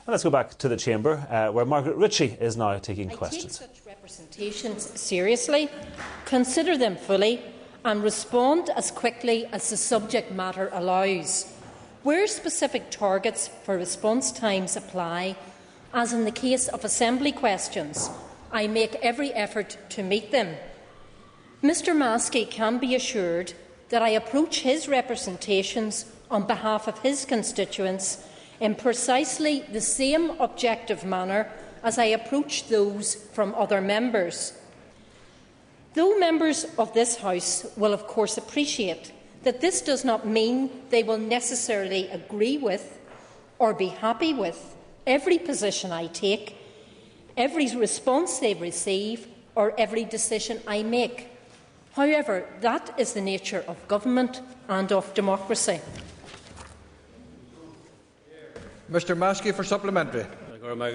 And let's go back to the chamber, where Margaret Ritchie is now taking questions. I take such representations seriously, consider them fully, and respond as quickly as the subject matter allows. Where specific targets for response times apply, as in the case of assembly questions, I make every effort to meet them. Mr Maskey can be assured that I approach his representations on behalf of his constituents in precisely the same objective manner as I approach those from other members. Though members of this House will of course appreciate that this does not mean they will necessarily agree with or be happy with every position I take, every response they receive, or every decision I make. However, that is the nature of government and of democracy. Mr Maskey for supplementary. In my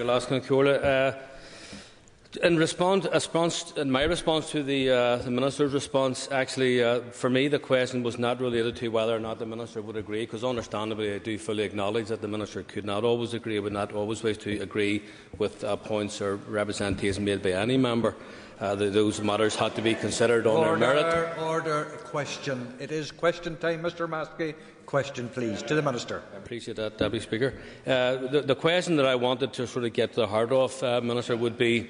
response to the Minister's response, actually, for me, the question was not related to whether or not the Minister would agree, because understandably I do fully acknowledge that the Minister could not always agree, would not always wish to agree with points or representation made by any member. Those matters had to be considered on their merit. Order. Question. It is question time, Mr Maskey. Question, please, to the Minister. I appreciate that, Deputy Speaker. The question that I wanted to sort of get to the heart of, Minister, would be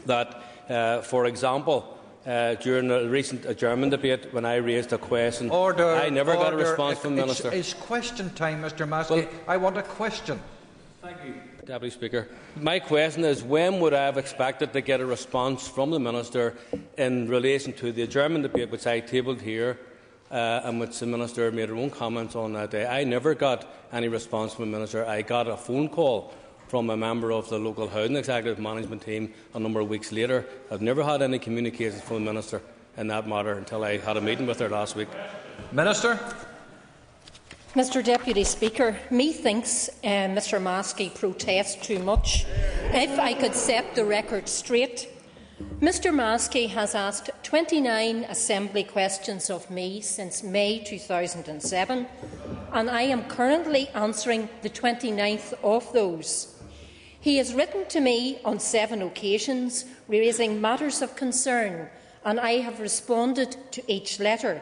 that, for example, during a recent adjournment debate, when I raised a question, I never got a response from the Minister. It's question time, Mr Maskey. I want a question. Thank you, Deputy Speaker. My question is, when would I have expected to get a response from the Minister in relation to the adjournment debate which I tabled here, and which the Minister made her own comments on that day? I never got any response from the Minister. I got a phone call from a member of the local housing executive management team a number of weeks later. I've never had any communications from the Minister in that matter until I had a meeting with her last week. Minister. Mr Deputy Speaker, methinks Mr Maskey protests too much. If I could set the record straight, Mr Maskey has asked 29 assembly questions of me since May 2007, and I am currently answering the 29th of those. He has written to me on 7 occasions, raising matters of concern, and I have responded to each letter.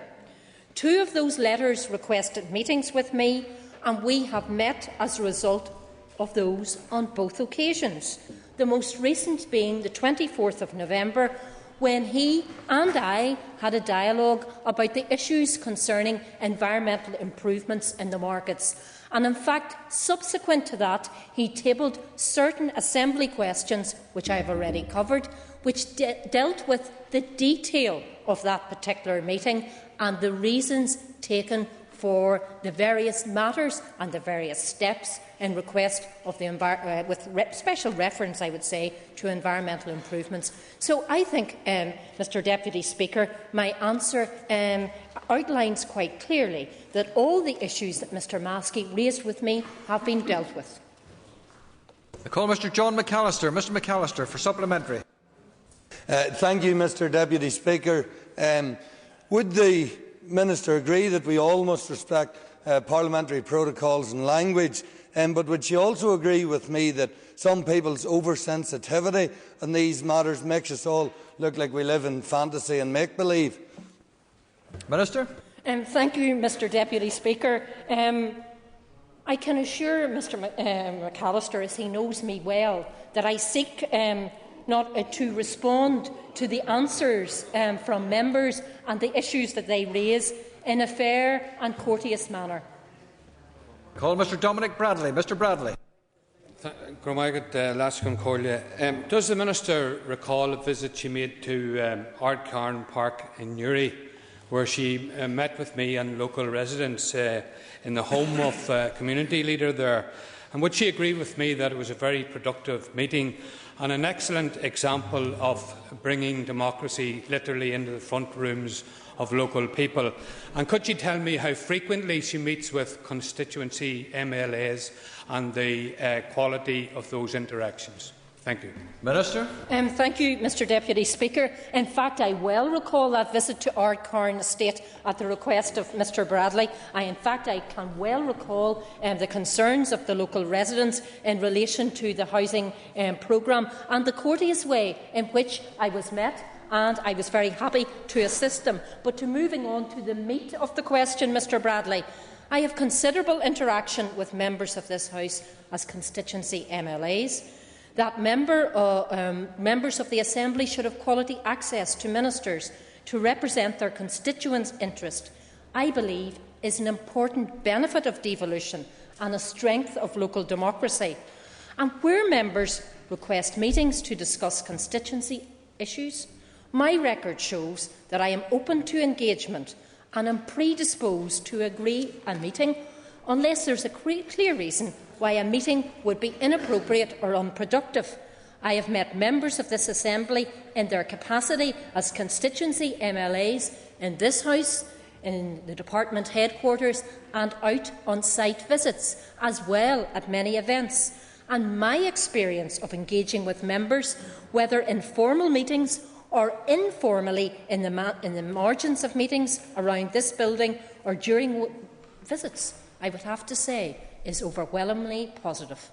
2 of those letters requested meetings with me, and we have met as a result of those on both occasions, the most recent being the 24th of November, when he and I had a dialogue about the issues concerning environmental improvements in the markets. And in fact, subsequent to that, he tabled certain assembly questions, which I have already covered, which dealt with the detail of that particular meeting and the reasons taken for the various matters and the various steps in request of the with special reference, I would say, to environmental improvements. So I think, Mr Deputy Speaker, my answer outlines quite clearly that all the issues that Mr Maskey raised with me have been dealt with. I call Mr John McAllister. Mr McAllister for supplementary. Thank you, Mr Deputy Speaker. Would the Minister agree that we all must respect parliamentary protocols and language, but would she also agree with me that some people's oversensitivity on these matters makes us all look like we live in fantasy and make-believe? Minister. Thank you, Mr Deputy Speaker. I can assure Mr McAllister, as he knows me well, that I seek not to respond to the answers from members and the issues that they raise in a fair and courteous manner. Call Mr Dominic Bradley. Mr Bradley. Does the Minister recall a visit she made to Ardcarn Park in Newry, where she met with me and local residents in the home of a community leader there? And would she agree with me that it was a very productive meeting and an excellent example of bringing democracy literally into the front rooms of local people? And could she tell me how frequently she meets with constituency MLAs and the quality of those interactions? Thank you. Minister. Thank you, Mr Deputy Speaker. In fact, I well recall that visit to Ardcarn Estate at the request of Mr Bradley. I can well recall the concerns of the local residents in relation to the housing programme and the courteous way in which I was met, and I was very happy to assist them. But moving on to the meat of the question, Mr Bradley, I have considerable interaction with members of this House as constituency MLAs. That members of the Assembly should have quality access to ministers to represent their constituents' interest, I believe, is an important benefit of devolution and a strength of local democracy. And where members request meetings to discuss constituency issues, my record shows that I am open to engagement and am predisposed to agree a meeting unless there is a clear reason why a meeting would be inappropriate or unproductive. I have met members of this Assembly in their capacity as constituency MLAs in this House, in the department headquarters and out on site visits, as well at many events. And my experience of engaging with members, whether in formal meetings or informally in the margins of meetings around this building or during visits, I would have to say, is overwhelmingly positive.